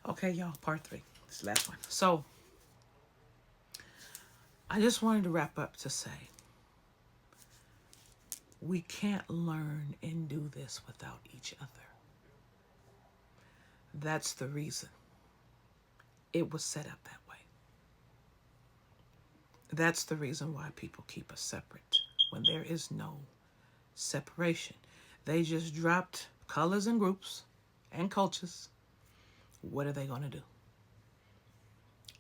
Okay, y'all, part 3. This last one. So I just wanted to wrap up to say we can't learn and do this without each other. That's the reason it was set up that way. That's the reason why people keep us separate when there is no separation. They just dropped colors and groups and cultures. What are they going to do?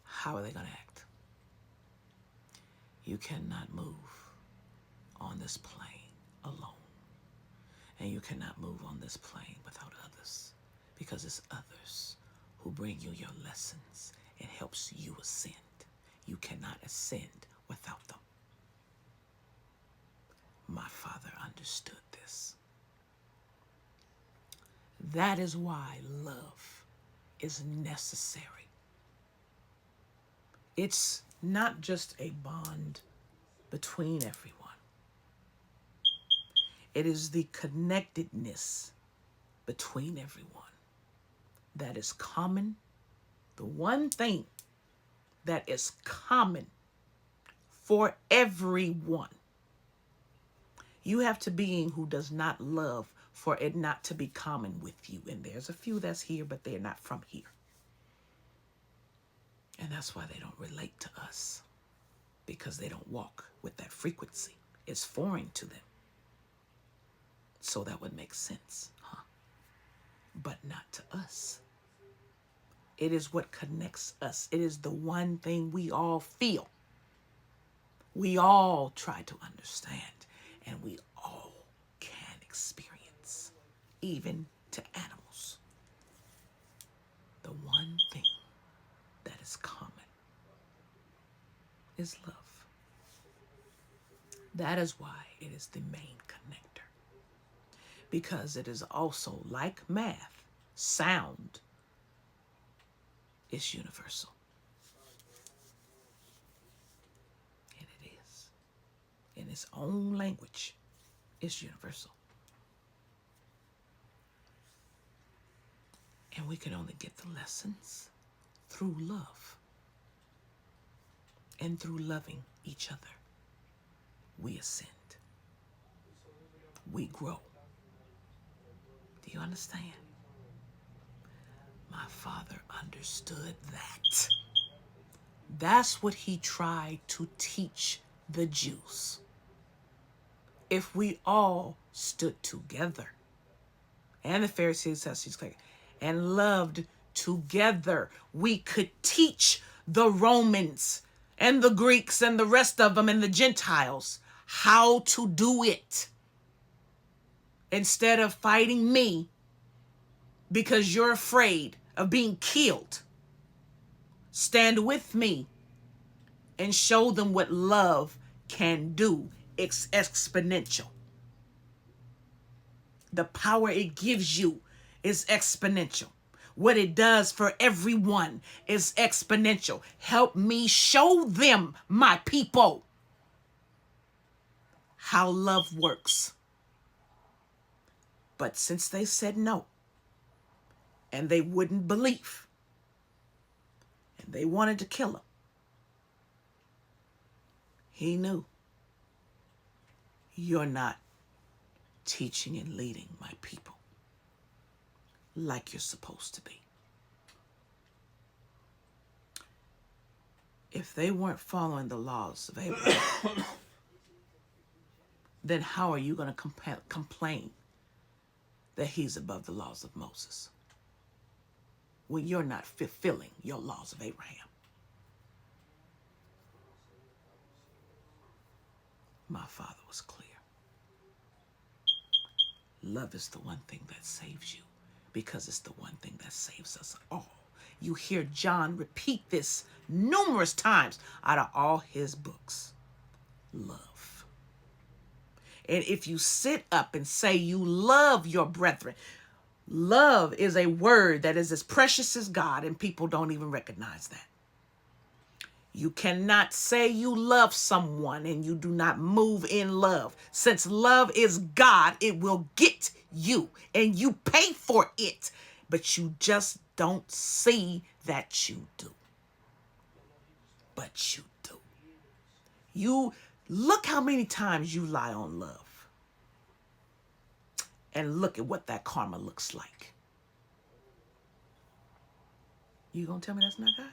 How are they going to act? You cannot move on this plane alone. And you cannot move on this plane without others, because it's others who bring you your lessons and helps you ascend. You cannot ascend without them. My father understood this. That is why love is necessary. It's not just a bond between everyone. It is the connectedness between everyone that is common. The one thing that is common for everyone. You have to being who does not love for it not to be common with you. And there's a few that's here, but they're not from here. And that's why they don't relate to us, because they don't walk with that frequency. It's foreign to them. So that would make sense, huh? But not to us. It is what connects us. It is the one thing we all feel. We all try to understand, and we all can experience, even to animals. The one thing that is common is love. That is why it is the main connector. Because it is also, like math, sound is universal. And it is. In its own language, it's universal. And we can only get the lessons through love. And through loving each other, we ascend. We grow. Do you understand? My father understood that. That's what he tried to teach the Jews. If we all stood together, and the Pharisees, Sadducees, and loved together, we could teach the Romans and the Greeks and the rest of them and the Gentiles how to do it. Instead of fighting me because you're afraid of being killed, stand with me and show them what love can do. It's exponential. The power it gives you is exponential. What it does for everyone is exponential. Help me show them, my people, how love works. But since they said no, and they wouldn't believe, and they wanted to kill him, he knew, you're not teaching and leading my people like you're supposed to be. If they weren't following the laws of Abraham, then how are you going to complain that he's above the laws of Moses when you're not fulfilling your laws of Abraham? My father was clear. Love is the one thing that saves you, because it's the one thing that saves us all. You hear John repeat this numerous times out of all his books. Love. And if you sit up and say you love your brethren, love is a word that is as precious as God, and people don't even recognize that. You cannot say you love someone and you do not move in love. Since love is God, it will get you and you pay for it. But you just don't see that you do. But you do. You look how many times you lie on love. And look at what that karma looks like. You gonna tell me that's not God?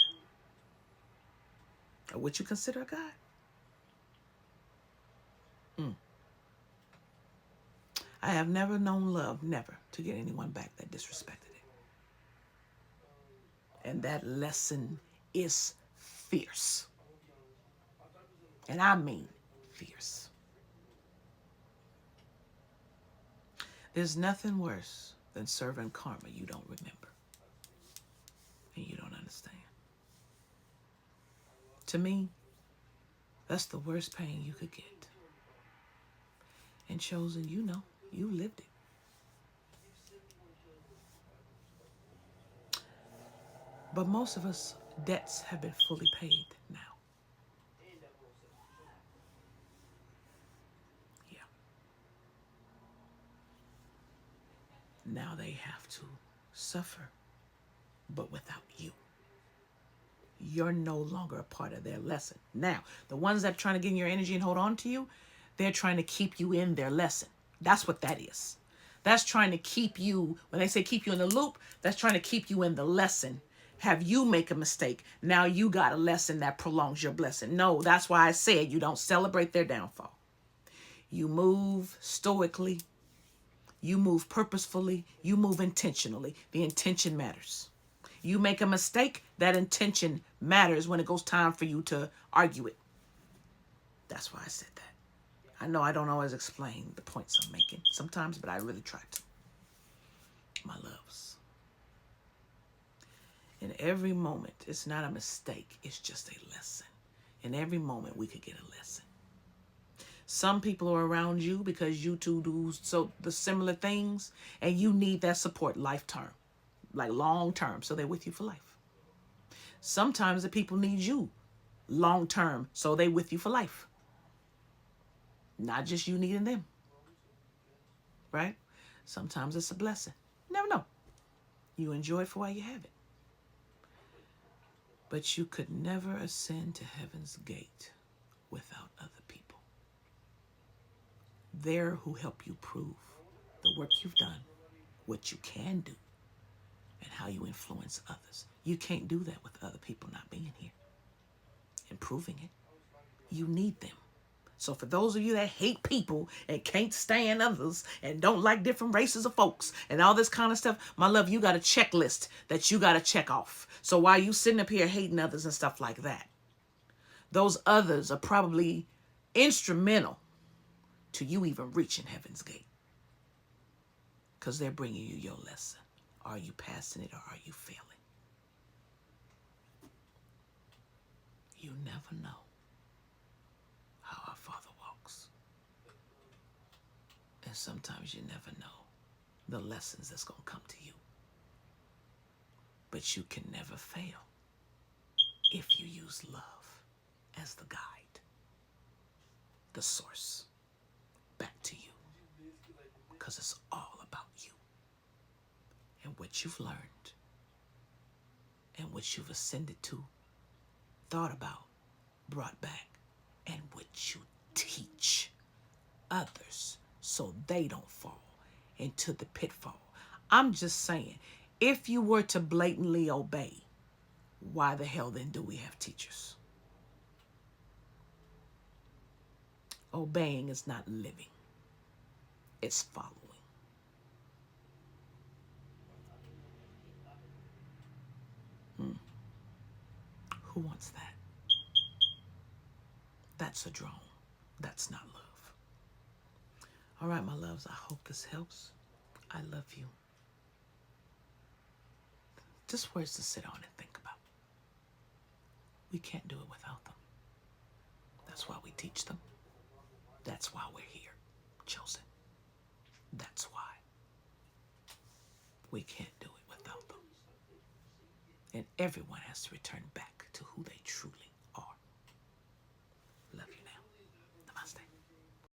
Or what you consider a God? I have never known love, never, to get anyone back that disrespected it. And that lesson is fierce. And I mean fierce. There's nothing worse than serving karma you don't remember and you don't understand. To me, that's the worst pain you could get. And Chosen, you know, you lived it. But most of us, debts have been fully paid now. Yeah. Now they have to suffer, but without you. You're no longer a part of their lesson. Now, the ones that are trying to get in your energy and hold on to you, they're trying to keep you in their lesson. That's what that is. That's trying to keep you, when they say keep you in the loop, that's trying to keep you in the lesson. Have you make a mistake, now you got a lesson that prolongs your blessing. No, that's why I said you don't celebrate their downfall. You move stoically, you move purposefully, you move intentionally. The intention matters. You make a mistake, that intention matters when it goes time for you to argue it. That's why I said that. I know I don't always explain the points I'm making sometimes, but I really try to. My loves. In every moment, it's not a mistake, it's just a lesson. In every moment, we could get a lesson. Some people are around you because you two do the similar things, and you need that support lifetime, like long term, so they're with you for life. Sometimes the people need you long term, so they're with you for life. Not just you needing them, right? Sometimes it's a blessing. Never know. You enjoy it for while you have it. But you could never ascend to heaven's gate without other people. There who help you prove the work you've done, what you can do, and how you influence others. You can't do that with other people not being here and proving it. You need them. So for those of you that hate people and can't stand others and don't like different races of folks and all this kind of stuff, my love, you got a checklist that you got to check off. So while you sitting up here hating others and stuff like that, those others are probably instrumental to you even reaching heaven's gate, because they're bringing you your lesson. Are you passing it or are you failing? You never know how our Father walks. And sometimes you never know the lessons that's going to come to you. But you can never fail if you use love as the guide, the source, back to you. Because it's all about you and what you've learned and what you've ascended to, thought about, brought back, and what you teach others so they don't fall into the pitfall. I'm just saying, if you were to blatantly obey, why the hell then do we have teachers? Obeying is not living. It's following. Who wants that? That's a drone. That's not love. All right, my loves, I hope this helps. I love you. Just words to sit on and think about. We can't do it without them. That's why we teach them. That's why we're here, chosen. That's why. We can't do it without them. And everyone has to return back to who they truly